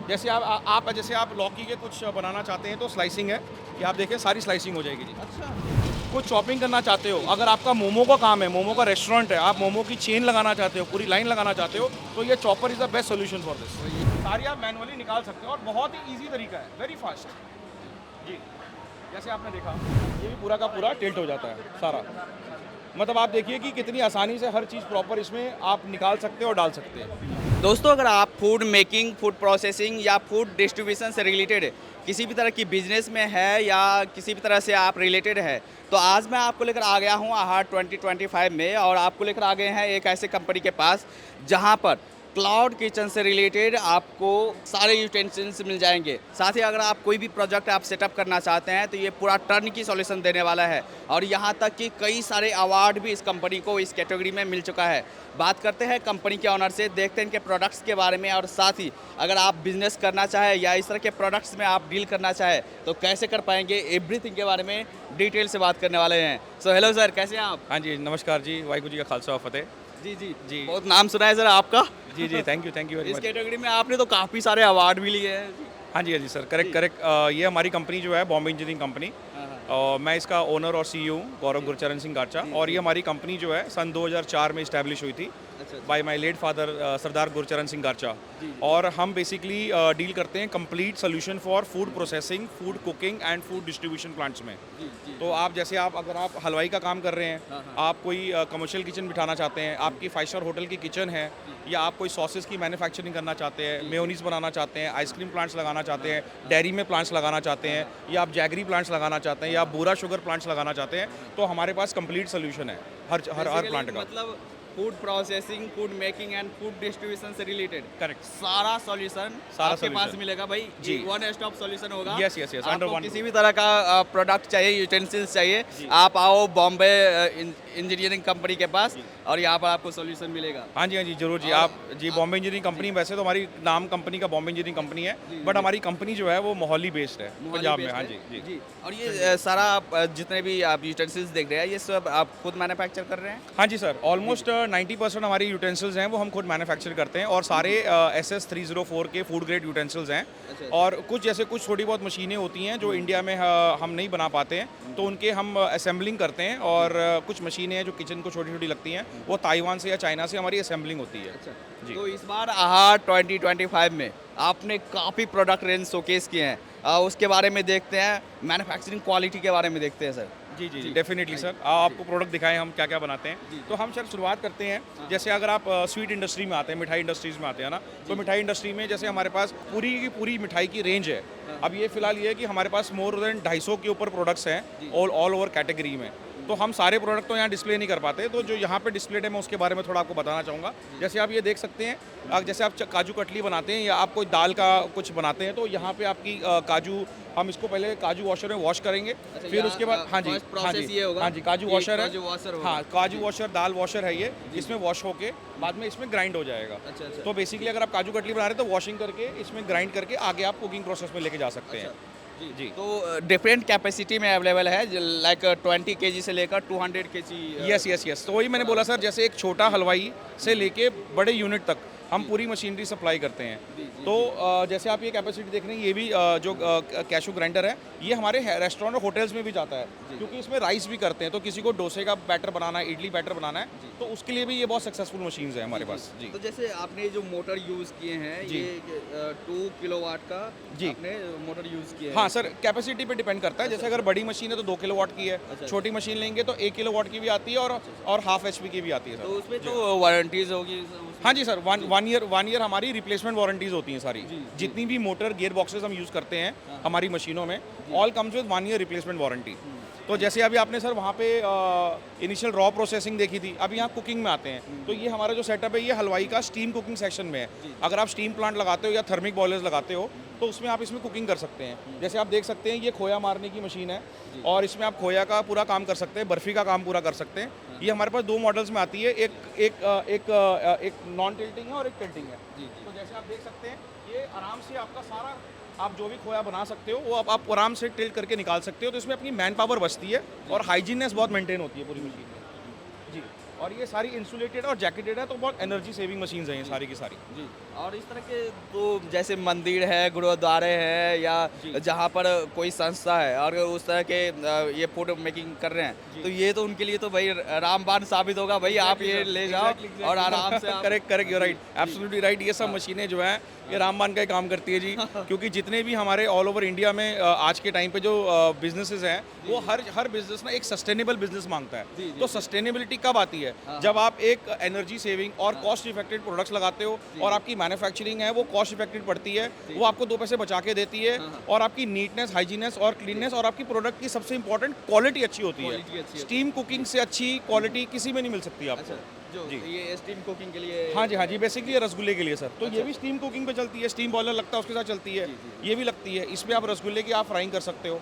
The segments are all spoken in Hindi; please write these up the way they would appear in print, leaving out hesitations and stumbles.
जैसे आप जैसे आप लौकी के कुछ बनाना चाहते हैं तो स्लाइसिंग है कि आप देखें सारी स्लाइसिंग हो जाएगी जी। अच्छा। कुछ चॉपिंग करना चाहते हो, अगर आपका मोमो का काम है, मोमो का रेस्टोरेंट है, आप मोमो की चेन लगाना चाहते हो, पूरी लाइन लगाना चाहते हो, तो ये chopper is the best solution for this. सारी आप मैनुअली निकाल सकते हो और बहुत ही ईजी तरीका है, वेरी फास्ट जी। जैसे आपने देखा ये भी पूरा का पूरा टिल्ट हो जाता है सारा। मतलब आप देखिए कि कितनी आसानी से हर चीज़ प्रॉपर इसमें आप निकाल सकते हो और डाल सकते हैं। दोस्तों, अगर आप फूड मेकिंग, फूड प्रोसेसिंग या फूड डिस्ट्रीब्यूशन से रिलेटेड किसी भी तरह की बिजनेस में है या किसी भी तरह से आप रिलेटेड है, तो आज मैं आपको लेकर आ गया हूँ आहार 2025 में, और आपको लेकर आ गए हैं एक ऐसे कंपनी के पास जहाँ पर क्लाउड किचन से रिलेटेड आपको सारे यूटेंसिल्स मिल जाएंगे। साथ ही अगर आप कोई भी प्रोजेक्ट आप सेटअप करना चाहते हैं तो ये पूरा टर्न की सॉल्यूशन देने वाला है, और यहाँ तक कि कई सारे अवार्ड भी इस कंपनी को इस कैटेगरी में मिल चुका है। बात करते हैं कंपनी के ऑनर से, देखते हैं इनके प्रोडक्ट्स के बारे में, और साथ ही अगर आप बिजनेस करना चाहें या इस तरह के प्रोडक्ट्स में आप डील करना चाहें तो कैसे कर पाएंगे, एवरीथिंग के बारे में डिटेल से बात करने वाले हैं। सो हेलो सर, कैसे हैं आप? हाँ जी, नमस्कार जी, वाहिगुरू जी का खालसा और फतेह। जी जी जी। बहुत नाम सुना है सर आपका। जी, जी, थैंक यू वेरी इस मच। कैटेगरी में आपने तो काफ़ी सारे अवार्ड भी लिए हैं। हाँ जी, सर, करेक्ट करेक्ट। ये हमारी कंपनी जो है बॉम्बे इंजीनियरिंग कंपनी, हाँ, हाँ। और मैं इसका ओनर और सीईओ हूँ, गौरव गुरचरण सिंह गाचा। और ये हमारी कंपनी जो है सन 2004 में इस्टेब्लिश हुई थी अच्छा। बाय माय लेट फादर सरदार गुरचरण सिंह गाचा। जी। और हम बेसिकली डील करते हैं complete solution for food processing, food cooking and food distribution plants में। जी, जी। तो आप जैसे अगर आप हलवाई का काम कर रहे हैं, हाँ, हाँ। आप कोई कमर्शियल किचन बिठाना चाहते हैं, आपकी 5 स्टार होटल की किचन है, या आप कोई सॉसेस की मैन्युफैक्चरिंग करना चाहते हैं, मेयोनीज बनाना चाहते हैं, आइसक्रीम प्लांट्स लगाना चाहते हैं, डेयरी में प्लांट्स लगाना चाहते हैं, या आप जैगरी प्लांट्स लगाना चाहते हैं, या आप बूरा शुगर प्लांट्स लगाना चाहते हैं, तो हमारे पास कंप्लीट सोल्यूशन है हर प्लांट का। मतलब food processing, food making and food distribution से रिलेटेड करेक्ट। सारा सॉल्यूशन आपके पास solution। मिलेगा भाई। जी। वन स्टॉप सॉल्यूशन होगा। Yes, yes, yes, under आपको one किसी roof। भी तरह का प्रोडक्ट चाहिए, यूटेंसिल्स चाहिए, आप आओ बॉम्बे इंजीनियरिंग कंपनी के पास, और यहाँ पर आपको सॉल्यूशन मिलेगा। हाँ जी, ज़रूर जी। आप जी, बॉम्बे इंजीनियरिंग कंपनी, वैसे तो हमारी नाम कंपनी का बॉम्बे इंजीनियरिंग कंपनी है, बट हमारी कंपनी जो है वो मोहाली बेस्ड है, पंजाब में। हाँ जी, जी। और ये सारा आप जितने भी आप यूटेंसिल्स देख रहे हैं, ये सब आप खुद मैन्युफैक्चर कर रहे हैं? हाँ जी सर, ऑलमोस्ट 90% हमारी यूटेंसिल्स हैं वो हम खुद मैन्युफैक्चर करते हैं, और सारे SS304 के फूड ग्रेड यूटेंसिल्स हैं। अच्छा। और कुछ थोड़ी बहुत मशीनें होती हैं जो इंडिया में हम नहीं बना पाते हैं, तो उनके हम असेंबलिंग करते हैं। और कुछ मशीनें हैं जो किचन को छोटी छोटी लगती हैं, वो ताइवान से या चाइना से हमारी असेंबलिंग होती है। अच्छा। जी। तो इस बार आहार 2025 में आपने काफ़ी प्रोडक्ट रेंज शोकेस किए हैं, उसके बारे में देखते हैं, मैन्युफैक्चरिंग क्वालिटी के बारे में देखते हैं सर। जी, डेफिनेटली सर। आपको प्रोडक्ट दिखाएं हम क्या क्या बनाते हैं। तो हम सर शुरुआत करते हैं, जैसे अगर आप स्वीट इंडस्ट्री में आते हैं, मिठाई इंडस्ट्रीज़ में आते हैं ना, तो मिठाई इंडस्ट्री में जैसे हमारे पास पूरी की पूरी मिठाई की रेंज है। अब ये फिलहाल ये है कि हमारे पास मोर देन 250 के ऊपर प्रोडक्ट्स हैं ऑल ओवर कैटेगरी में। तो हम सारे प्रोडक्ट तो यहाँ डिस्प्ले नहीं कर पाते, तो जो यहाँ पे डिस्प्लेड है मैं उसके बारे में थोड़ा आपको बताना चाहूँगा। जैसे आप ये देख सकते हैं, जैसे आप काजू कतली बनाते हैं या आप कोई दाल का कुछ बनाते हैं, तो यहाँ पे आपकी काजू, हम इसको पहले काजू वॉशर में वॉश करेंगे, फिर उसके बाद हाँ जी, काजू वॉशर है। हाँ, काजू वॉशर, दाल वॉशर है ये, इसमें वॉश होके बाद में इसमें ग्राइंड हो जाएगा। अच्छा। तो बेसिकली अगर आप काजू कतली बना रहे हैं तो वॉशिंग करके इसमें ग्राइंड करके आगे आप कुकिंग प्रोसेस में लेके जा सकते हैं। जी। तो डिफरेंट कैपेसिटी में अवेलेबल है, लाइक 20 केजी से लेकर 200 केजी। यस। तो वही मैंने बोला सर, जैसे एक छोटा हलवाई से लेके बड़े यूनिट तक हम पूरी मशीनरी सप्लाई करते हैं। तो जैसे आप ये कैपेसिटी देख रहे हैं, ये भी जो कैशू ग्राइंडर है, ये हमारे रेस्टोरेंट और होटल्स में भी जाता है, क्योंकि इसमें राइस भी करते हैं। तो किसी को डोसे का बैटर बनाना है, इडली बैटर बनाना है, तो उसके लिए भी ये बहुत सक्सेसफुल मशीन्स हैं हमारे पास। जी। तो जैसे आपने जो मोटर यूज़ किए हैं, जी। ये 2 किलोवाट का जी। आपने मोटर यूज़ किया है। हाँ सर, कैपेसिटी पे डिपेंड करता है। जैसे अगर बड़ी मशीन है तो 2 किलोवाट की है, अच्छा। छोटी मशीन लेंगे तो 1 किलोवाट की भी आती है, और हाफ HP की भी आती है तो सर। उसमें तो वारंटीज होगी उसमें? हाँ जी सर, वन ईयर हमारी रिप्लेसमेंट वारंटीज होती हैं सारी। जी। जितनी भी मोटर गियर बॉक्सेस हम यूज़ करते हैं हमारी मशीनों में, all comes with 1 year replacement warranty. तो जैसे अभी आपने सर वहाँ पे इनिशियल रॉ प्रोसेसिंग देखी थी, अभी यहाँ कुकिंग में आते हैं। तो ये हमारा जो सेटअप है, ये हलवाई का स्टीम कुकिंग सेक्शन में है। अगर आप स्टीम प्लांट लगाते हो या थर्मिक बॉयलर्स लगाते हो, तो उसमें आप इसमें कुकिंग कर सकते हैं। जैसे आप देख सकते हैं, ये खोया मारने की मशीन है, और इसमें आप खोया का पूरा काम कर सकते हैं, बर्फ़ी का काम पूरा कर सकते हैं। ये हमारे पास 2 मॉडल्स में आती है, एक नॉन टिल्टिंग है और एक टिल्टिंग है। तो जैसे आप देख सकते हैं, ये आराम से आपका सारा, आप जो भी खोया बना सकते हो वो आप आराम से टिल्ट करके निकाल सकते हो। तो इसमें अपनी मैन पावर बचती है और हाइजीननेस बहुत मेंटेन होती है पूरी मशीन में। जी। और ये सारी इंसुलेटेड और जैकेटेड है, तो बहुत एनर्जी सेविंग मशीन्स हैं ये सारी की सारी। जी। और इस तरह के तो जैसे मंदिर है, गुरुद्वारे हैं या जहाँ पर कोई संस्था है और उस तरह के ये फूड मेकिंग कर रहे हैं, तो ये तो उनके लिए तो भाई रामबाण साबित होगा भाई, आप ये ले जाओ और आराम से correct correct, you right, absolutely right. ये सब मशीनें जो हैं ये रामबाण का ही काम करती है जी, क्योंकि जितने भी हमारे ऑल ओवर इंडिया में आज के टाइम पे जो बिजनेसेस हैं, वो हर बिजनेस ना एक सस्टेनेबल बिजनेस मांगता है। तो सस्टेनेबिलिटी कब आती है? जब आप एक एनर्जी सेविंग और कॉस्ट इफेक्टिव प्रोडक्ट्स लगाते हो और आपकी मैन्युफैक्चरिंग है वो कॉस्ट इफेक्टिव पड़ती है, वो आपको 2 पैसे बचा के देती है, और आपकी नीटनेस, हाइजीनेस और क्लीननेस और आपकी प्रोडक्ट की सबसे इंपॉर्टेंट क्वालिटी अच्छी होती है। स्टीम कुकिंग से अच्छी क्वालिटी किसी में नहीं मिल सकती आपको। जो जी। ये स्टीम कुकिंग के लिए। हाँ जी, बेसिकली ये रसगुल्ले के लिए सर। तो ये भी स्टीम कुकिंग पे चलती है, स्टीम बॉयलर लगता है उसके साथ चलती है, ये भी लगती है। इसमें आप रसगुल्ले की आप फ्राइंग कर सकते हो,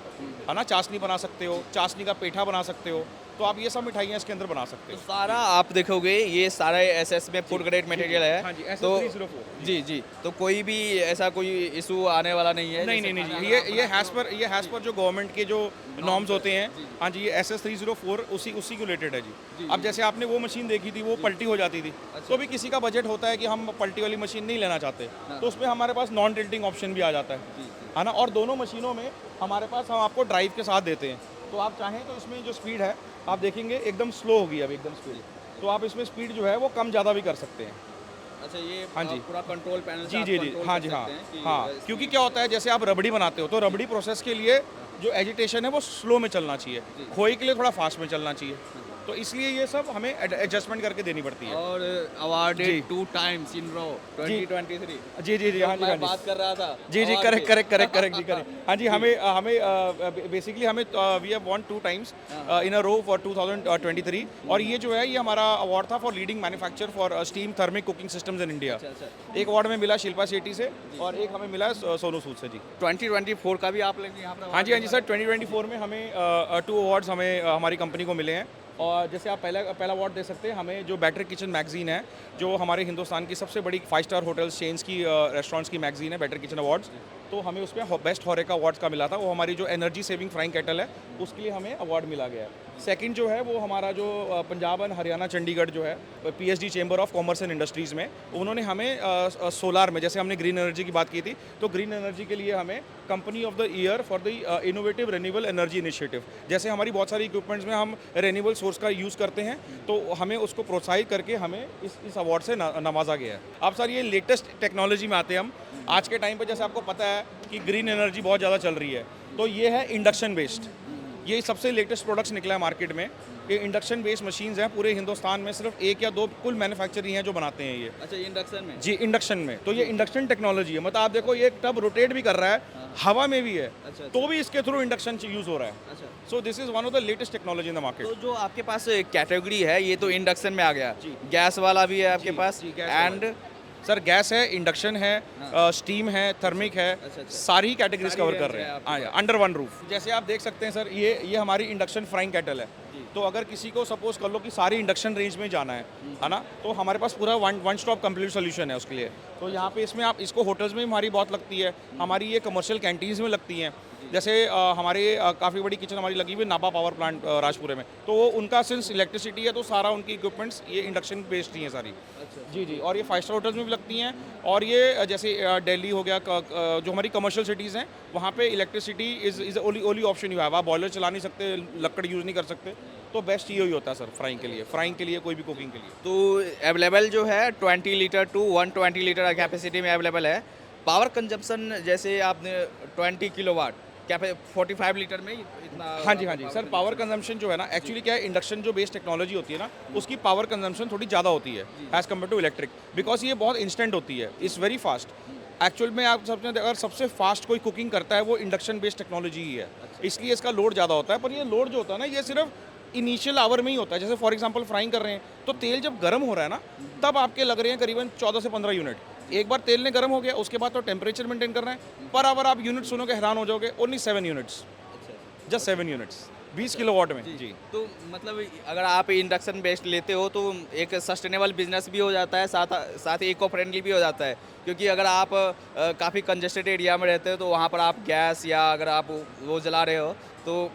है ना, चाशनी बना सकते हो, चाशनी का पेठा बना सकते हो, तो आप ये सब मिठाइयाँ इसके अंदर बना सकते तो हो। सारा आप देखोगे ये सारा एसएस में फूड ग्रेड मटेरियल है। हाँ जी, तो SS304 जी, तो कोई भी ऐसा कोई इशू आने वाला नहीं है? नहीं जैसे नहीं खाना नहीं, अगर ये आप हैज़ पर जो गवर्नमेंट के जो नॉर्म्स होते हैं, हाँ जी, ये SS304 उसी को रिलेटेड है जी। अब जैसे आपने वो मशीन देखी थी, वो पलटी हो जाती थी, तो भी किसी का बजट होता है कि हम पलटी वाली मशीन नहीं लेना चाहते, तो उसमें हमारे पास नॉन टिल्टिंग ऑप्शन भी आ जाता है ना। और दोनों मशीनों में हमारे पास हम आपको ड्राइव के साथ देते हैं, तो आप चाहें तो इसमें जो स्पीड है आप देखेंगे एकदम स्लो होगी, अब एकदम स्पीड, तो आप इसमें स्पीड जो है वो कम ज़्यादा भी कर सकते हैं। अच्छा, ये हाँ जी। पूरा कंट्रोल पैनल से जी आप जी जी, कंट्रोल हाँ कर जी, हाँ सकते हैं कि हाँ, इसकी- क्योंकि क्या होता है, जैसे आप रबड़ी बनाते हो तो रबड़ी प्रोसेस के लिए जो एजिटेशन है वो स्लो में चलना चाहिए, खोए के लिए थोड़ा फास्ट में चलना चाहिए, तो इसलिए ये सब हमें एडजस्टमेंट करके देनी पड़ती है। और जी। अवार्डेड 2 टाइम्स इन रो 2023। जी जी जी, हाँ जी, हाँ मैं जी, बात कर रहा था जी जी, award करेक्ट पे। करेक्ट करेक्ट करेक्ट जी, करेक्ट। हाँ जी, हमें बेसिकली हमें we have won 2 times in a row for 2023, और ये जो है ये हमारा अवार्ड था for leading manufacture for steam thermic cooking systems in India. अच्छा। एक अवार्ड में मिला शिल्पा शेट्टी से और एक हमें मिला सोनू सूद से जी। 2024 का भी आप लोग यहाँ पर हाँ जी सर, 2024 में हमें 2 अवार्ड्स हमें हमारी कंपनी को मिले हैं। और जैसे आप पहला अवार्ड दे सकते हैं हमें, जो बेटर किचन मैगजीन है, जो हमारे हिंदुस्तान की सबसे बड़ी 5 स्टार होटल्स चेन्स की रेस्टोरेंट्स की मैगजीन है, बेटर किचन अवार्ड्स, तो हमें उसमें बेस्ट हॉरेका अवार्ड्स का मिला था। वो हमारी जो एनर्जी सेविंग फ्राइंग केटल है उसके लिए हमें अवार्ड मिला गया है। सेकंड जो है वो हमारा जो पंजाब एंड हरियाणा चंडीगढ़ जो है PhD chamber of commerce and industries में, उन्होंने हमें सोलार में, जैसे हमने ग्रीन एनर्जी की बात की थी, तो ग्रीन एनर्जी के लिए हमें company of the year for the innovative renewable energy initiative, जैसे हमारी बहुत सारी इक्विपमेंट्स में हम रेन्यूएबल सोर्स का यूज़ करते हैं, तो हमें उसको प्रोत्साहित करके हमें इस अवार्ड से नवाजा गया है। अब सर ये लेटेस्ट टेक्नोलॉजी में आते हैं हम। आज के टाइम पे जैसे आपको पता है कि ग्रीन एनर्जी बहुत ज़्यादा चल रही है, तो ये है इंडक्शन बेस्ड, ये सबसे लेटेस्ट प्रोडक्ट्स निकला है मार्केट में। ये इंडक्शन बेस्ड मशीन्स हैं, पूरे हिंदुस्तान में सिर्फ 1 या 2 कुल मैन्युफैक्चर ही हैं जो बनाते हैं ये। अच्छा, इंडक्शन में? जी, इंडक्शन में, तो ये इंडक्शन टेक्नोलॉजी है, मतलब आप देखो ये टब रोटेट भी कर रहा है, हवा में भी है, अच्छा। तो भी इसके थ्रू इंडक्शन यूज़ हो रहा है। अच्छा, so this is one of the latest technology in the market. तो जो आपके पास कैटेगरी है ये तो इंडक्शन में आ गया, जी। गैस वाला भी है आपके पास, जी, गैस वाला एंड सर गैस है, इंडक्शन है, स्टीम है, थर्मिक है, अच्छा। सारी कैटेगरीज सारी कवर range कर रहे है हैं, आपके हाँ, अंडर वन रूफ। जैसे आप देख सकते हैं सर, ये हमारी इंडक्शन फ्राइंग केटल है, तो अगर किसी को सपोज कर लो कि सारी इंडक्शन रेंज में जाना है ना, तो हमारे पास पूरा वन स्टॉप कंप्लीट सोल्यूशन है उसके लिए। तो यहाँ पे इसमें आप इसको होटल्स में हमारी बहुत लगती है, हमारी ये कमर्शियल कैंटीन्स में लगती हैं, जैसे हमारे काफ़ी बड़ी किचन हमारी लगी हुई है नापा पावर प्लांट राजपुरे में, तो वो उनका सिंस इलेक्ट्रिसिटी है तो सारा उनकी इक्विपमेंट्स ये इंडक्शन बेस्ड ही हैं सारी। जी जी, और ये 5 स्टार होटल्स में भी लगती हैं, और ये जैसे दिल्ली हो गया, जो हमारी कमर्शियल सिटीज़ हैं वहाँ पे electricity is only option you have. आप बॉयलर चला नहीं सकते, लकड़ यूज़ नहीं कर सकते, तो बेस्ट ये ही होता है सर फ्राइंग के लिए कोई भी कुकिंग के लिए। तो अवेलेबल जो है 20 लीटर टू 120 लीटर कैपेसिटी में अवेलेबल है। पावर कंजप्शन जैसे आपने 20 किलोवाट, क्या 45 लीटर में इतना? हाँ जी सर, पावर कंजम्पशन जो है ना, एक्चुअली क्या है, इंडक्शन जो बेस्ड टेक्नोलॉजी होती है ना, उसकी पावर कंजम्पशन थोड़ी ज़्यादा होती है as compare to electric, because ये बहुत इंस्टेंट होती है, इट्स वेरी फास्ट। एक्चुअल में आप सबने अगर सबसे फास्ट कोई कुकिंग करता है वो इंडक्शन बेस्ड टेक्नोलॉजी ही है, इसलिए इसका लोड ज़्यादा होता है। पर ये लोड जो होता है ना, ये सिर्फ इनिशियल आवर में ही होता है। जैसे फॉर एग्जांपल फ्राइंग कर रहे हैं, तो तेल जब गर्म हो रहा है ना, तब आपके लग रहे हैं करीबन 14 से 15 यूनिट। एक बार तेल ने गर्म हो गया, उसके बाद तो टेम्परेचर मेंटेन करना है, पर आवर आप यूनिट सुनोगे हैरान हो जाओगे, only 7 units, just 7 units 20 kilowatt में। जी, तो मतलब अगर आप इंडक्शन बेस्ड लेते हो तो एक सस्टेनेबल बिजनेस भी हो जाता है, साथ ही इको फ्रेंडली भी हो जाता है, क्योंकि अगर आप काफ़ी कंजेस्टेड एरिया में रहते हो तो वहाँ पर आप गैस या अगर आप वो जला रहे हो तो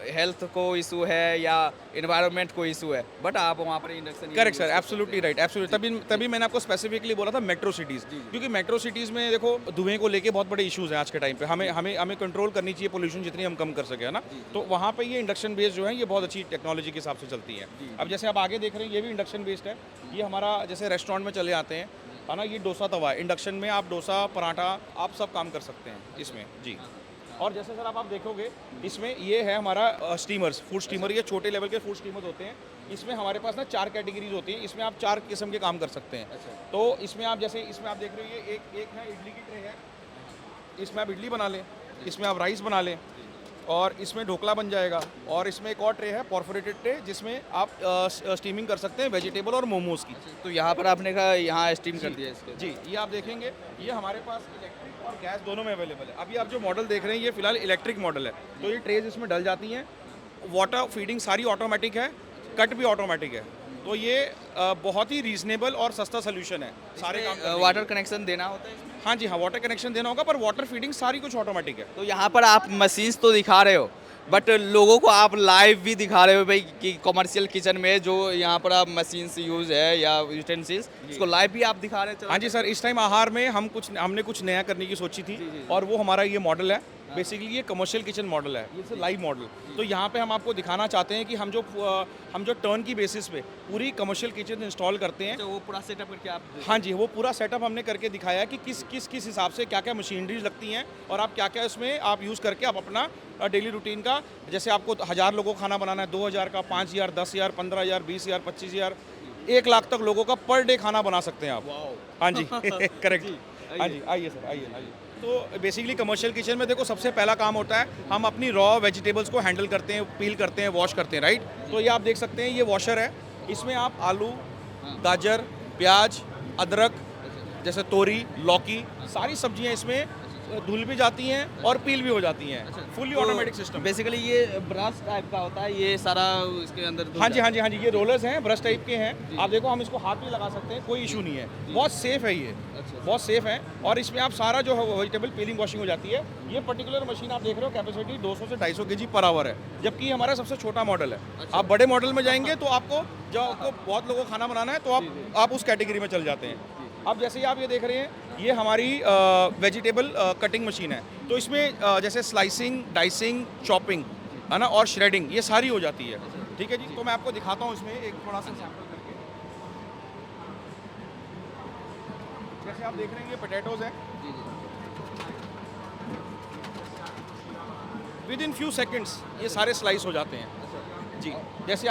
हेल्थ को इशू है या इन्वायरमेंट को इशू है, बट आप वहाँ पर induction correct sir, absolutely right, absolutely. तभी मैंने आपको स्पेसिफिकली बोला था मेट्रो सिटीज़, क्योंकि मेट्रो सिटीज़ में देखो धुएं को लेके बहुत बड़े इश्यूज हैं आज के टाइम पे। हमें कंट्रोल करनी चाहिए पोल्यूशन जितनी हम कम कर सके, है ना। तो वहाँ पे ये इंडक्शन बेस्ड जो है ये बहुत अच्छी टेक्नोलॉजी के हिसाब से चलती है। अब जैसे आप आगे देख रहे हैं ये भी इंडक्शन बेस्ड है। ये हमारा जैसे रेस्टोरेंट में चले आते हैं, है ना, ये डोसा तवा है। इंडक्शन में आप डोसा, पराठा, आप सब काम कर सकते हैं इसमें जी। और जैसे सर आप देखोगे इसमें ये है हमारा स्टीमर्स, फूड स्टीमर। ये छोटे लेवल के फूड स्टीमर होते हैं। इसमें हमारे पास ना 4 कैटेगरीज होती हैं। इसमें आप 4 किस्म के काम कर सकते हैं। तो इसमें आप जैसे इसमें आप देख रहे हो ये एक है इडली की ट्रे है। इसमें आप इडली बना लें, इसमें आप राइस बना लें, और इसमें ढोकला बन जाएगा। और इसमें एक और ट्रे है परफोरेटेड ट्रे, जिसमें आप स्टीमिंग कर सकते हैं वेजिटेबल और मोमोज की। तो यहाँ पर आपने कहा यहाँ स्टीम कर दिया इसके। जी, ये आप देखेंगे ये हमारे पास इलेक्ट्रिक और गैस दोनों में अवेलेबल है। अभी आप जो मॉडल देख रहे हैं ये फिलहाल इलेक्ट्रिक मॉडल है। तो ये ट्रेज इसमें डल जाती हैं। वाटर फीडिंग सारी ऑटोमेटिक है, कट भी ऑटोमेटिक है। तो ये बहुत ही रीजनेबल और सस्ता सोल्यूशन है सारे काम करने के लिए। वाटर कनेक्शन देना होता है इसमें? हाँ जी हाँ, वाटर कनेक्शन देना होगा, पर वाटर फीडिंग सारी कुछ ऑटोमेटिक है। तो यहाँ पर आप मशीन्स तो दिखा रहे हो, बट लोगों को आप लाइव भी दिखा रहे हो भाई कि कमर्शियल किचन में जो यहाँ पर आप मशीन्स यूज़ है या यूटेंसिल्स, उसको लाइव भी आप दिखा रहे हो? हाँ जी सर, इस टाइम आहार में हमने कुछ नया करने की सोची थी, और वो हमारा ये मॉडल है। बेसिकली ये कमर्शियल किचन मॉडल है, ये लाइव मॉडल। तो यहाँ पे हम आपको दिखाना चाहते हैं कि हम जो टर्न की बेसिस पे पूरी कमर्शियल किचन इंस्टॉल करते हैं। तो वो पूरा सेटअप करके आप? हाँ जी, वो पूरा सेटअप हमने करके दिखाया है कि किस हिसाब से क्या क्या मशीनरीज लगती हैं, और आप क्या क्या इसमें आप यूज़ करके आप अपना डेली रूटीन का, जैसे आपको 1000 लोगों को खाना बनाना है, 2000 का, 5000, 10,000, 15,000, 20,000, 25,000, 1 लाख तक लोगों का पर डे खाना बना सकते हैं आप। हाँ जी करेक्ट। हाँ जी, आइए सर, आइए। तो बेसिकली कमर्शियल किचन में देखो सबसे पहला काम होता है हम अपनी रॉ वेजिटेबल्स को हैंडल करते हैं, पील करते हैं, वॉश करते हैं, राइट। तो ये आप देख सकते हैं ये वॉशर है। इसमें आप आलू, गाजर, प्याज, अदरक, जैसे तोरी, लौकी, सारी सब्जियां इसमें धुल भी जाती हैं और पील भी हो जाती हैं। Fully automatic system. बेसिकली ये ब्रश टाइप का होता है, ये सारा इसके अंदर? हाँ जी, ये रोलर्स हैं, ब्रश टाइप के हैं। आप देखो हम इसको हाथ भी लगा सकते हैं, कोई इशू नहीं है। बहुत सेफ है ये, बहुत सेफ है। और इसमें आप सारा जो है वेजिटेबल पीलिंग वॉशिंग हो जाती है। ये पर्टिकुलर मशीन आप देख रहे हो कैपेसिटी 200 से 250 केजी पर आवर है, जबकि हमारा सबसे छोटा मॉडल है। आप बड़े मॉडल में जाएंगे तो आपको बहुत लोगों को खाना बनाना है तो आप उस कैटेगरी में चल जाते हैं। अब जैसे ही आप ये देख रहे हैं ये हमारी वेजिटेबल कटिंग मशीन है। तो इसमें जैसे स्लाइसिंग, डाइसिंग, चॉपिंग, है ना, और श्रेडिंग, ये सारी हो जाती है। ठीक है जी। तो मैं आपको दिखाता हूँ इसमें एक थोड़ा सा सैंपल करके। जैसे आप देख रहे हैं ये पोटैटोज है। विद इन फ्यू सेकेंड्स ये सारे स्लाइस हो जाते हैं जी। जैसे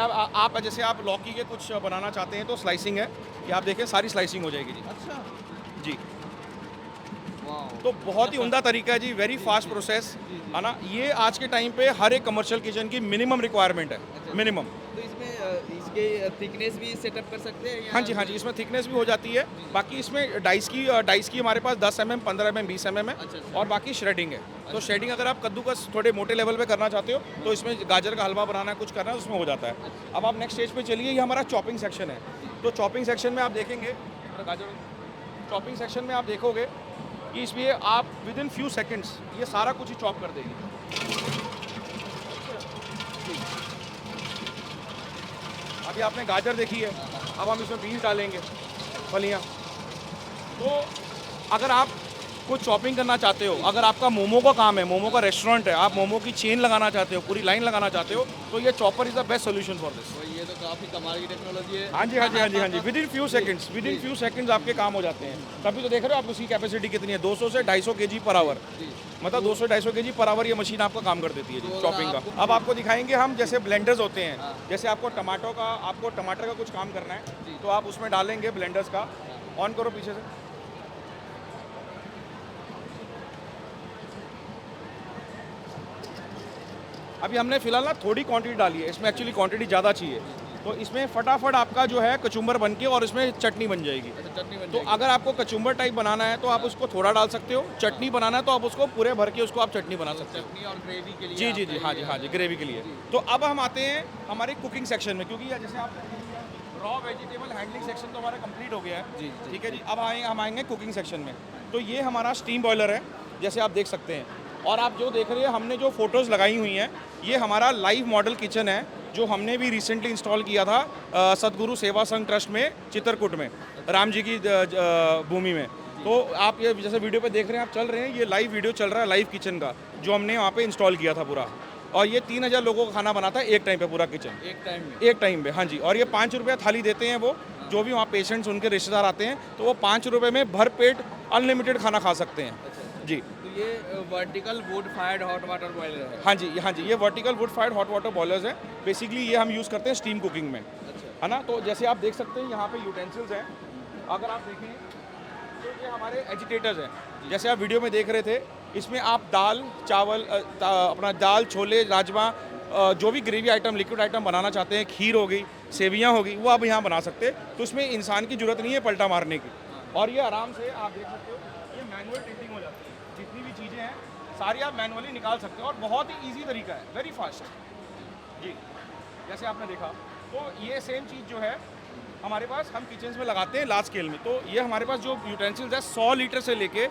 आप लौकी के कुछ बनाना चाहते हैं तो स्लाइसिंग है, कि आप देखें सारी स्लाइसिंग हो जाएगी जी। अच्छा जी, तो बहुत ही उम्दा तरीका है जी, वेरी फास्ट प्रोसेस, है ना। ये आज के टाइम पे हर एक कमर्शियल किचन की मिनिमम रिक्वायरमेंट है, मिनिमम। तो इसमें इसके थिकनेस भी सेटअप कर सकते हैं? हाँ जी, इसमें थिकनेस भी हो जाती है। बाकी इसमें डाइस की हमारे पास 10 mm, 15 mm, 20 mm है। और बाकी श्रेडिंग है। तो श्रेडिंग अगर आप कद्दूकस थोड़े मोटे लेवल पे करना चाहते हो तो इसमें गाजर का हलवा बनाना है, कुछ करना है, उसमें हो जाता है। अब आप नेक्स्ट स्टेज पे चलिए, ये हमारा चॉपिंग सेक्शन है। तो चॉपिंग सेक्शन में आप देखेंगे चॉपिंग सेक्शन में आप देखोगे कि इसमें आप विद इन फ्यू सेकेंड्स ये सारा कुछ ही चॉप कर देगी। अभी आपने गाजर देखी है, अब हम इसमें बीज डालेंगे, फलियाँ। तो अगर आप कुछ शॉपिंग करना चाहते हो, अगर आपका मोमो का काम है, मोमो का रेस्टोरेंट है, आप मोमो की चेन लगाना चाहते हो, पूरी लाइन लगाना चाहते हो, तो ये chopper is the best solution for this. ये तो काफ़ी कमाल की टेक्नोलॉजी है। हाँ जी, विद इन फ्यू सेकंड्स आपके काम हो जाते हैं। तभी तो देख रहे हो आप उसकी कैपेसिटी कितनी है, 200 से 250 केजी पर आवर, मतलब 200 से 250 केजी पर आवर ये मशीन आपका काम कर देती है जी, चॉपिंग का। अब आपको दिखाएंगे हम, जैसे ब्लेंडर्स होते हैं, जैसे आपको टमाटर का कुछ काम करना है तो आप उसमें डालेंगे ब्लेंडर्स का। ऑन करो पीछे से। अभी हमने फिलहाल ना थोड़ी क्वांटिटी डाली है, इसमें एक्चुअली क्वांटिटी ज़्यादा चाहिए। तो इसमें फटाफट आपका जो है कचुम्बर बन के और इसमें चटनी बन जाएगी। तो अगर आपको कचुम्बर टाइप बनाना है तो आप उसको थोड़ा डाल सकते हो, चटनी बनाना है तो आप उसको पूरे भर के उसको आप चटनी बना सकते हो। चटनी और ग्रेवी के लिए? जी, हाँ जी, ग्रेवी के लिए। तो अब हम आते हैं हमारे कुकिंग सेक्शन में, क्योंकि जैसे आप रॉ वेजिटेबल हैंडलिंग सेक्शन तो हमारा कंप्लीट हो गया है। ठीक है जी। अब हम आएंगे कुकिंग सेक्शन में। तो ये हमारा स्टीम बॉयलर है, जैसे आप देख सकते हैं। और आप जो देख रहे हैं हमने जो फोटोज़ लगाई हुई हैं ये हमारा लाइव मॉडल किचन है जो हमने भी रिसेंटली इंस्टॉल किया था सतगुरु सेवा संघ ट्रस्ट में चित्रकूट में राम जी की भूमि में। तो आप ये जैसे वीडियो पे देख रहे हैं आप चल रहे हैं, ये लाइव वीडियो चल रहा है लाइव किचन का जो हमने वहाँ पे इंस्टॉल किया था पूरा। और ये 3000 लोगों का खाना बनाता है एक टाइम पे पूरा किचन, एक टाइम पे। हाँ जी। और ये 5 रुपये थाली देते हैं वो, जो भी वहाँ पेशेंट्स उनके रिश्तेदार आते हैं तो वो 5 रुपये में भर पेट अनलिमिटेड खाना खा सकते हैं जी। तो ये vertical would fired hot water boiler है? हाँ जी, हाँ जी, ये vertical would fired hot water boilers है। बेसिकली ये हम यूज़ करते हैं स्टीम कुकिंग में, है ना। तो जैसे आप देख सकते हैं यहाँ पे यूटेंसिल्स हैं, अगर आप देखें तो ये हमारे एजिटेटर्स हैं। जैसे आप वीडियो में देख रहे थे, इसमें आप दाल चावल अपना दाल छोले राजमा जो भी ग्रेवी आइटम लिक्विड आइटम बनाना चाहते हैं, खीर हो गई, सेवियाँ हो गई, वो आप यहाँ बना सकते हैं। तो इसमें इंसान की ज़रूरत नहीं है पलटा मारने की। और ये आराम से आप देख सकते हो, ये मैनुअल टिल्टिंग हो जाती है। जितनी भी चीज़ें हैं सारी आप मैनुअली निकाल सकते हो और बहुत ही ईजी तरीका है, वेरी फास्ट जी। जैसे आपने देखा, तो ये सेम चीज़ जो है हमारे पास हम किचन्स में लगाते हैं लार्ज स्केल में। तो ये हमारे पास जो यूटेंसिल्स है 100 लीटर से लेके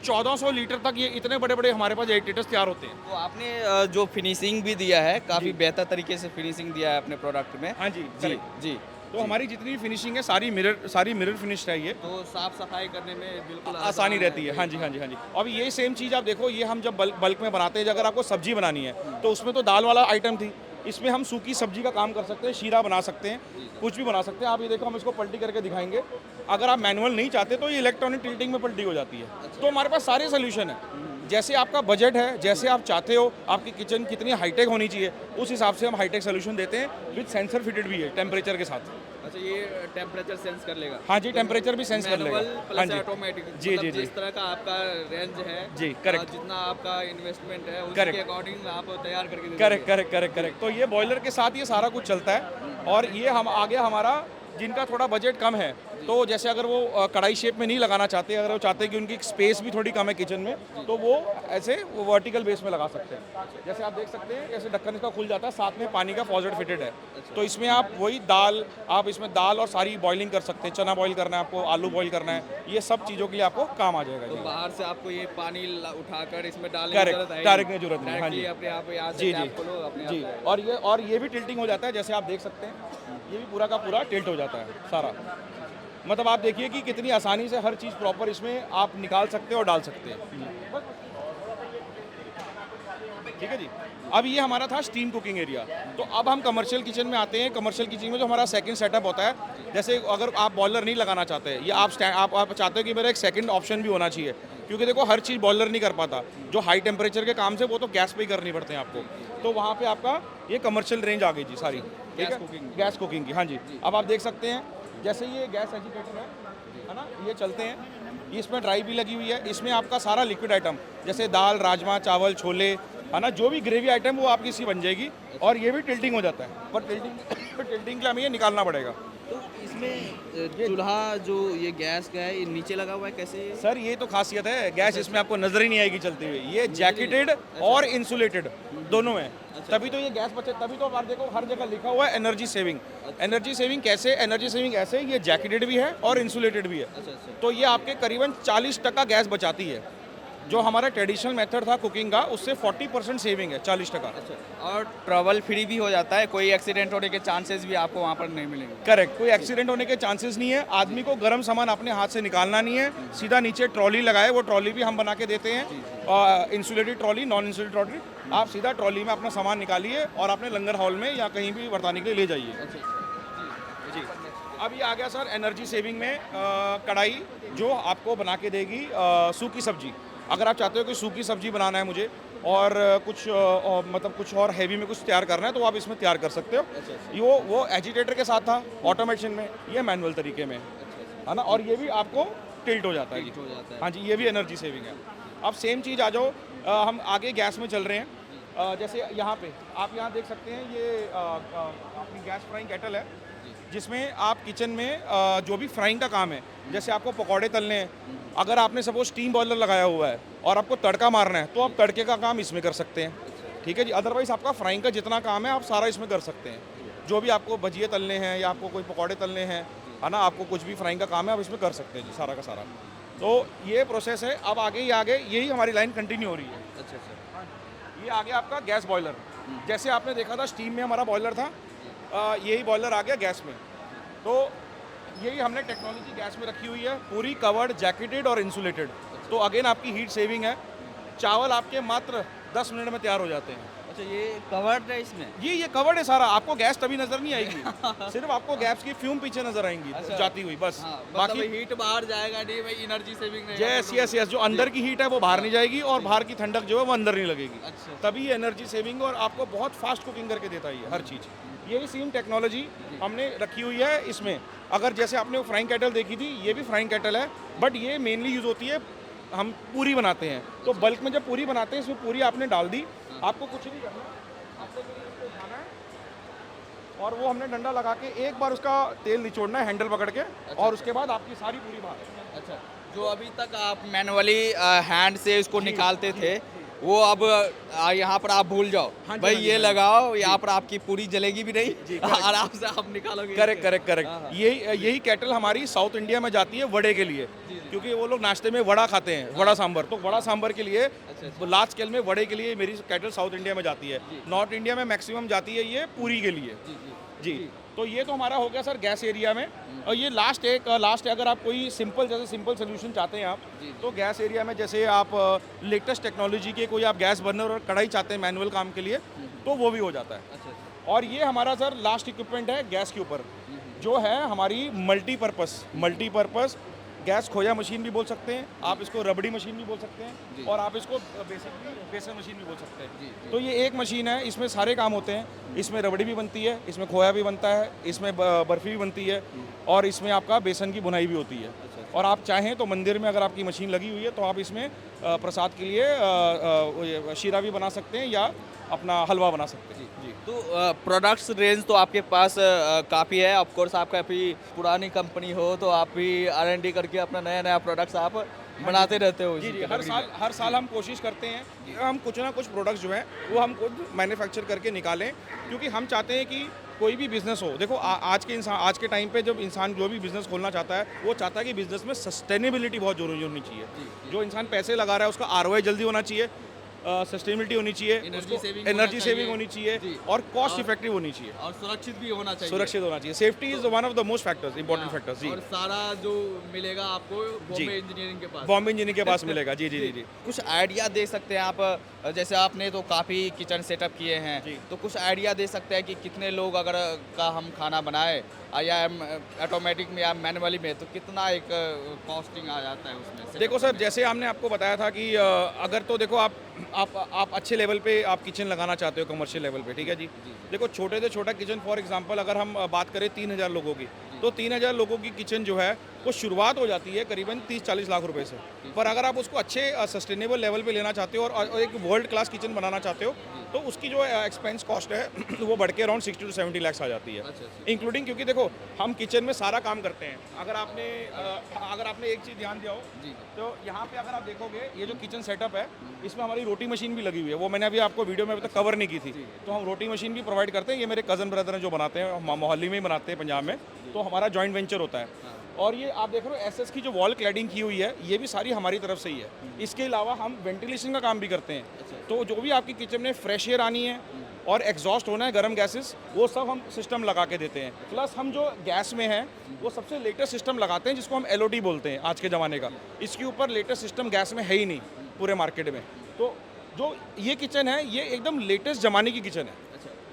1400 लीटर तक ये इतने बड़े बड़े हमारे पास एजिटेटर्स तैयार होते हैं। तो आपने जो फिनिशिंग भी दिया है, काफ़ी बेहतर तरीके से फिनिशिंग दिया है अपने प्रोडक्ट में। हाँ जी जी जी। तो हमारी जितनी भी फिनिशिंग है सारी मिरर फिनिश्ड है ये, तो साफ सफाई करने में बिल्कुल आसानी रहती है। हाँ जी, हाँ जी, हाँ जी। अब ये सेम चीज़ आप देखो, ये हम जब बल्क में बनाते हैं, अगर आपको सब्जी बनानी है तो उसमें तो दाल वाला आइटम थी, इसमें हम सूखी सब्जी का काम कर सकते हैं, शीरा बना सकते हैं, कुछ भी बना सकते हैं। आप ये देखो, हम इसको पलटी करके दिखाएंगे। अगर आप मैनुअल नहीं चाहते तो ये इलेक्ट्रॉनिक टिल्टिंग में पलटी हो जाती है। तो हमारे पास सारे सोल्यूशन है, जैसे आपका बजट है, जैसे आप चाहते हो, आपकी किचन कितनी हाईटेक होनी चाहिए, उस हिसाब से हम हाईटेक सोल्यूशन देते हैं। विद सेंसर फिटेड भी है टेम्परेचर के साथ। अच्छा, ये टेम्परेचर सेंस कर लेगा? हाँ जी, टेम्परेचर भी सेंस कर लेगा। हाँ जी, ऑटोमेटिक। जी जी जी, जिस तरह का आपका रेंज है जी, करेक्ट, जितना आपका इन्वेस्टमेंट है उसके करेक्ट, अकॉर्डिंग आप तैयार करके दे करेक्ट करेक्ट करेक्ट करेक्ट। तो ये बॉयलर के साथ ये सारा कुछ चलता है। और ये हम आगे हमारा जिनका थोड़ा बजट कम है, तो जैसे अगर वो कढ़ाई शेप में नहीं लगाना चाहते, अगर वो चाहते हैं कि उनकी स्पेस भी थोड़ी कम है किचन में, तो वो ऐसे वर्टिकल बेस में लगा सकते हैं। जैसे आप देख सकते हैं, ऐसे ढक्कन इसका खुल जाता है, साथ में पानी का फॉजर्ड फिटेड है। तो इसमें आप वही दाल, आप इसमें दाल और सारी बॉइलिंग कर सकते हैं। चना बॉईल करना है आपको, आलू बॉईल करना है, ये सब चीज़ों के लिए आपको काम आ जाएगा। तो बाहर से आपको ये पानी उठाकर इसमें डालने की जरूरत है, डायरेक्ट नहीं जरूरत नहीं। हाँ जी, अपने आप यहाँ जी जी जी। और ये भी टिल्टिंग हो जाता है, जैसे आप देख सकते हैं, ये भी पूरा का पूरा टिल्ट हो जाता है सारा। मतलब आप देखिए कि कितनी आसानी से हर चीज़ प्रॉपर इसमें आप निकाल सकते हो और डाल सकते हैं। ठीक है जी। अब ये हमारा था स्टीम कुकिंग एरिया। तो अब हम कमर्शियल किचन में आते हैं। कमर्शियल किचन में जो हमारा सेकंड सेटअप होता है, जैसे अगर आप बॉयलर नहीं लगाना चाहते या आप चाहते हो कि मेरा एक सेकंड ऑप्शन भी होना चाहिए, क्योंकि देखो हर चीज़ बॉयलर नहीं कर पाता। जो हाई टेम्परेचर के काम से वो तो गैस पे ही करनी पड़ते हैं आपको। तो वहाँ पे आपका ये कमर्शियल रेंज आ गई जी सारी, गैस कुकिंग की। हाँ जी। अब आप देख सकते हैं, जैसे ये गैस एजिटेटर है ना, ये चलते हैं, इसमें ड्राई भी लगी हुई है। इसमें आपका सारा लिक्विड आइटम जैसे दाल राजमा चावल छोले, है ना, जो भी ग्रेवी आइटम वो आपकी सी बन जाएगी। और ये भी टिल्टिंग हो जाता है, पर टिल्टिंग के लिए हमें ये निकालना पड़ेगा। तो इसमें चूल्हा जो ये गैस का है, ये नीचे लगा हुआ है कैसे? सर ये तो खासियत है, गैस इसमें आपको नजर ही नहीं आएगी चलती हुई। ये जैकेटेड और इंसुलेटेड दोनों है, तभी तो ये गैस बचे। तभी तो आप देखो हर जगह लिखा हुआ है एनर्जी सेविंग। एनर्जी सेविंग कैसे? एनर्जी सेविंग ऐसे, ये जैकेटेड भी है और इंसुलेटेड भी है। तो ये आपके करीबन 40% गैस बचाती है। जो हमारा ट्रेडिशनल मेथड था कुकिंग का, उससे 40% सेविंग है, 40%। और ट्रबल फ्री भी हो जाता है, कोई एक्सीडेंट होने के चांसेस भी आपको वहाँ पर नहीं मिलेंगे? करेक्ट, कोई एक्सीडेंट होने के चांसेस नहीं है। आदमी को गर्म सामान अपने हाथ से निकालना नहीं है, सीधा नीचे ट्रॉली लगाए, वो ट्रॉली भी हम बना के देते हैं। Insulated trolley, non insulated trolley, आप सीधा ट्रॉली में अपना सामान निकालिए और अपने लंगर हॉल में या कहीं भी बरताने के लिए ले जाइए जी। अब ये आ गया सर एनर्जी सेविंग में कढ़ाई, जो आपको बना के देगी सूखी सब्जी। अगर आप चाहते हो कि सूखी सब्जी बनाना है मुझे और कुछ मतलब कुछ और हैवी में कुछ तैयार करना है, तो आप इसमें तैयार कर सकते हो। वो एजिटेटर के साथ था ऑटोमेशन में, ये मैनुअल तरीके में है ना। और ये भी आपको टिल्ट हो जाता है। हाँ जी, ये भी एनर्जी सेविंग है। अब सेम चीज़ आ जाओ, हम आगे गैस में चल रहे हैं। जैसे यहाँ पे आप यहाँ देख सकते हैं, ये अपनी गैस फ्राइंग केटल है, जिसमें आप किचन में जो भी फ्राइंग का काम है, जैसे आपको पकौड़े तलने हैं, अगर आपने सपोज स्टीम बॉयलर लगाया हुआ है और आपको तड़का मारना है, तो आप तड़के का काम इसमें कर सकते हैं। ठीक है जी। अदरवाइज़ आपका फ्राइंग का जितना काम है आप सारा इसमें कर सकते हैं। जो भी आपको भजिए तलने हैं या आपको कोई पकौड़े तलने हैं, है ना, आपको कुछ भी फ्राइंग का काम है आप इसमें कर सकते हैं जी, सारा का सारा। तो ये प्रोसेस है। अब आगे यही हमारी लाइन कंटिन्यू हो रही है। अच्छा। ये आ गया आपका गैस बॉयलर। जैसे आपने देखा था स्टीम में हमारा बॉयलर था, यही बॉयलर आ गया गैस में। तो यही हमने टेक्नोलॉजी गैस में रखी हुई है, पूरी कवर्ड, जैकेटेड और इंसुलेटेड। तो अगेन आपकी हीट सेविंग है। चावल आपके मात्र 10 मिनट में तैयार हो जाते हैं। अच्छा, ये कवर्ड है इसमें? ये कवर्ड है सारा, आपको गैस तभी नजर नहीं आएगी। सिर्फ आपको गैस की फ्यूम पीछे नजर आएंगी जाती हुई, बस। बाकी हीट बाहर जाएगा नहीं भाई, एनर्जी सेविंग रहेगा। यस यस यस, जो अंदर की हीट है वो बाहर नहीं जाएगी और बाहर की ठंडक जो है वो अंदर नहीं लगेगी। अच्छा। तभी एनर्जी सेविंग और आपको बहुत फास्ट कुकिंग करके देता है ये हर चीज़। यही सेम टेक्नोलॉजी हमने रखी हुई है इसमें। अगर जैसे आपने वो फ्राइंग कैटल देखी थी, ये भी फ्राइंग कैटल है, बट ये मेनली यूज़ होती है, हम पूरी बनाते हैं तो बल्क में जब पूरी बनाते हैं इसमें पूरी आपने डाल दी, आपको कुछ नहीं करना, आपको इसको उठाना है और वो हमने डंडा लगा के एक बार उसका तेल निचोड़ना है हैंडल पकड़ के। और उसके बाद आपकी सारी पूरी बाहर। अच्छा, जो अभी तक आप मैनुअली हैंड से इसको निकालते थे, वो अब यहाँ पर आप भूल जाओ भाई, ये लगाओ, यहाँ पर आपकी पूरी जलेगी भी नहीं, आराम से आप निकालोगे। Correct correct correct. यही कैटल हमारी साउथ इंडिया में जाती है वड़े के लिए, क्योंकि वो लोग नाश्ते में वड़ा खाते हैं, वड़ा सांभर। तो वड़ा सांभर के लिए लार्ज स्केल में वड़े के लिए मेरी कैटल साउथ इंडिया में जाती है। नॉर्थ इंडिया में मैक्सिमम जाती है ये पूरी के लिए। जी, तो ये तो हमारा हो गया सर गैस एरिया में। और ये लास्ट अगर आप कोई सिंपल सोल्यूशन चाहते हैं आप, तो गैस एरिया में जैसे आप लेटेस्ट टेक्नोलॉजी के कोई आप गैस बर्नर और कढ़ाई चाहते हैं मैनुअल काम के लिए, तो वो भी हो जाता है। और ये हमारा सर लास्ट इक्विपमेंट है गैस के ऊपर, जो है हमारी मल्टीपर्पस गैस खोया मशीन भी बोल सकते हैं आप, इसको रबड़ी मशीन भी बोल सकते हैं, और आप इसको बेसन मशीन भी बोल सकते हैं। तो ये एक मशीन है, इसमें सारे काम होते हैं। इसमें रबड़ी भी बनती है, इसमें खोया भी बनता है, इसमें बर्फ़ी भी बनती है, और इसमें आपका बेसन की बुनाई भी होती है। और आप चाहें तो मंदिर में अगर आपकी मशीन लगी हुई है तो आप इसमें प्रसाद के लिए शीरा भी बना सकते हैं या अपना हलवा बना सकते हैं। जी, तो प्रोडक्ट्स रेंज तो आपके पास काफ़ी है। ऑफ कोर्स आपका अभी पुरानी कंपनी हो तो आप भी R&D करके अपना नया प्रोडक्ट्स आप बनाते रहते हो। जी, हर साल हम कोशिश करते हैं कि हम कुछ ना कुछ प्रोडक्ट्स जो हैं वो हम खुद मैन्युफैक्चर करके निकालें, क्योंकि हम चाहते हैं कि कोई भी बिज़नेस हो। देखो आज के टाइम पे जब इंसान जो भी बिज़नेस खोलना चाहता है, वो चाहता है कि बिज़नेस में सस्टेनेबिलिटी बहुत जरूरी होनी चाहिए। जो इंसान पैसे लगा रहा है उसका ROI जल्दी होना चाहिए, सस्टेनेबिलिटी होनी चाहिए, एनर्जी सेविंग होनी चाहिए, और कॉस्ट इफेक्टिव होनी चाहिए, और सुरक्षित भी होना चाहिए। Safety is one of the most factors, important factors. जी, और सारा जो मिलेगा आपको बॉम्बे इंजीनियरिंग के पास मिलेगा। जी जी जी। कुछ आइडिया दे सकते हैं आप, जैसे आपने तो काफ़ी किचन सेटअप किए हैं, तो कुछ आइडिया दे सकते हैं कि कितने लोग अगर का हम खाना बनाए, या ऑटोमेटिक में या मैनुअली में, तो कितना एक कॉस्टिंग आ जाता है उसमें? देखो सर, जैसे हमने आपको बताया था कि अगर तो देखो आप अच्छे लेवल पे आप किचन लगाना चाहते हो, कमर्शियल लेवल पे, ठीक है जी। देखो छोटे से छोटा किचन, फॉर एग्जांपल अगर हम बात करें 3000 लोगों की, तो 3000 लोगों की किचन जो है वो शुरुआत हो जाती है करीबन 30-40 लाख रुपए से। पर अगर आप उसको अच्छे सस्टेनेबल लेवल पे लेना चाहते हो और एक वर्ल्ड क्लास किचन बनाना चाहते हो, तो उसकी जो एक्सपेंस कॉस्ट है वो बढ़ के अराउंड 60 to 70 लाख आ जाती है, इंक्लूडिंग, क्योंकि देखो हम किचन में सारा काम करते हैं। अगर आपने एक चीज़ ध्यान दिया हो तो यहाँ पे अगर आप देखोगे ये जो किचन सेटअप है, इसमें हमारी रोटी मशीन भी लगी हुई है। वो मैंने अभी आपको वीडियो में अभी तक कवर नहीं की थी। तो हम रोटी मशीन भी प्रोवाइड करते हैं। ये मेरे कज़न ब्रदर हैं जो बनाते हैं, मोहाली में ही बनाते हैं पंजाब में, तो हमारा जॉइंट वेंचर होता है। और ये आप देख रहे हो SS की जो वॉल क्लैडिंग की हुई है, ये भी सारी हमारी तरफ से ही है। इसके अलावा हम वेंटिलेशन का काम भी करते हैं। तो जो भी आपकी किचन में फ्रेश एयर आनी है और एग्जॉस्ट होना है, गर्म गैसेस, वो सब हम सिस्टम लगा के देते हैं। प्लस हम जो गैस में हैं वो सबसे लेटेस्ट सिस्टम लगाते हैं, जिसको हम LOT बोलते हैं आज के ज़माने का। इसके ऊपर लेटेस्ट सिस्टम गैस में है ही नहीं पूरे मार्केट में। तो जो ये किचन है ये एकदम लेटेस्ट ज़माने की किचन है,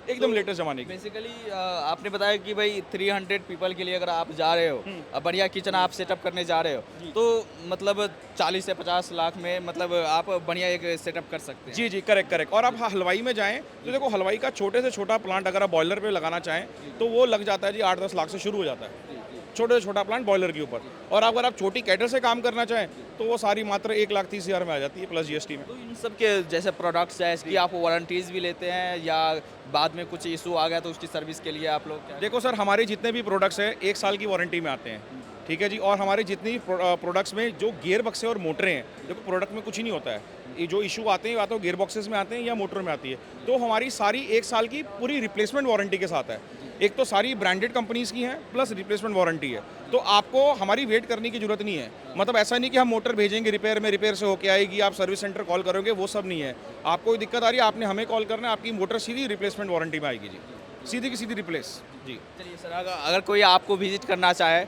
एकदम लेटेस्ट ज़माने की। बेसिकली आपने बताया कि भाई 300 पीपल के लिए अगर आप जा रहे हो, बढ़िया किचन आप सेटअप करने जा रहे हो, तो मतलब 40 से 50 लाख में मतलब आप बढ़िया एक सेटअप कर सकते हैं। जी जी, करेक्ट। और आप हलवाई में जाएं तो देखो हलवाई का छोटे से छोटा प्लांट अगर आप बॉयलर पे लगाना चाहें तो वो लग जाता है जी 8-10 लाख से शुरू हो जाता है, छोटे से छोटा प्लांट बॉयलर के ऊपर। और अगर आप छोटी कैटल से काम करना चाहें तो वो सारी मात्र 1,30,000 में आ जाती है प्लस GST में। तो इन सब के जैसे प्रोडक्ट्स है, इसकी आप वारंटीज़ भी लेते हैं, या बाद में कुछ इशू आ गया तो उसकी सर्विस के लिए आप लोग? देखो सर, हमारे जितने भी प्रोडक्ट्स हैं 1 साल की वारंटी में आते हैं, ठीक है जी। और हमारे जितनी प्रोडक्ट्स में जो गियर बक्से और मोटरें हैं, देखो प्रोडक्ट में कुछ ही नहीं होता है, ये जो इशू आते हैं या तो गियर बॉक्सेस में आते हैं या मोटर में आती है, तो हमारी सारी 1 साल की पूरी रिप्लेसमेंट वारंटी के साथ है। एक तो सारी ब्रांडेड कंपनीज़ की हैं प्लस रिप्लेसमेंट वारंटी है, तो आपको हमारी वेट करने की ज़रूरत नहीं है। मतलब ऐसा नहीं कि हम मोटर भेजेंगे रिपेयर में, रिपेयर से होके आएगी, आप सर्विस सेंटर कॉल करोगे, वो सब नहीं है। आपको कोई दिक्कत आ रही है, आपने हमें कॉल करना है, आपकी मोटर सीधी रिप्लेसमेंट वारंटी में आएगी जी, सीधी की सीधी रिप्लेस जी। चलिए सर, अगर कोई आपको विजिट करना चाहे,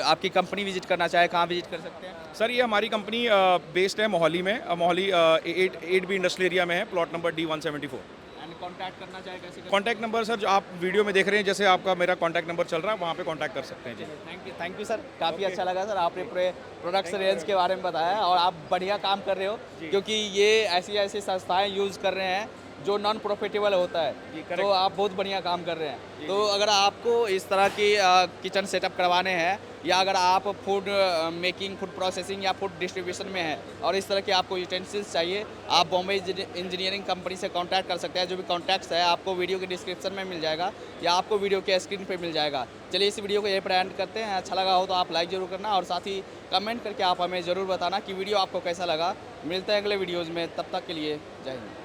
आपकी कंपनी विजिट करना चाहे, कहाँ विजिट कर सकते हैं? सर ये हमारी कंपनी बेस्ड है मोहाली में, मोहाली 8B इंडस्ट्रियल एरिया में है, plot number D174। And contact करना चाहे कैसे कर कॉन्टैक्ट नंबर सर जो आप वीडियो में देख रहे हैं, जैसे आपका मेरा कॉन्टैक्ट नंबर चल रहा है, वहाँ पे कॉन्टैक्ट कर सकते हैं जी। थैंक यू सर, काफ़ी अच्छा लगा सर, आपने पूरे प्रोडक्ट्स रेंज के बारे में बताया और आप बढ़िया काम कर रहे हो, क्योंकि ये ऐसी ऐसी संस्थाएं यूज़ कर रहे हैं जो नॉन प्रॉफिटेबल होता है, तो आप बहुत बढ़िया काम कर रहे हैं। तो अगर आपको इस तरह की किचन सेटअप करवाने हैं, या अगर आप फूड मेकिंग, फूड प्रोसेसिंग या फूड डिस्ट्रीब्यूशन में हैं और इस तरह के आपको यूटेंसिल्स चाहिए, आप बॉम्बे इंजीनियरिंग कंपनी से कांटेक्ट कर सकते हैं। जो भी कॉन्टैक्ट्स है आपको वीडियो के डिस्क्रिप्शन में मिल जाएगा या आपको वीडियो के स्क्रीन पे मिल जाएगा। चलिए इस वीडियो को यहीं पर एंड करते हैं। अच्छा लगा हो तो आप लाइक ज़रूर करना और साथ ही कमेंट करके आप हमें ज़रूर बताना कि वीडियो आपको कैसा लगा। मिलते हैं अगले वीडियोज़ में, तब तक के लिए जय हिंद।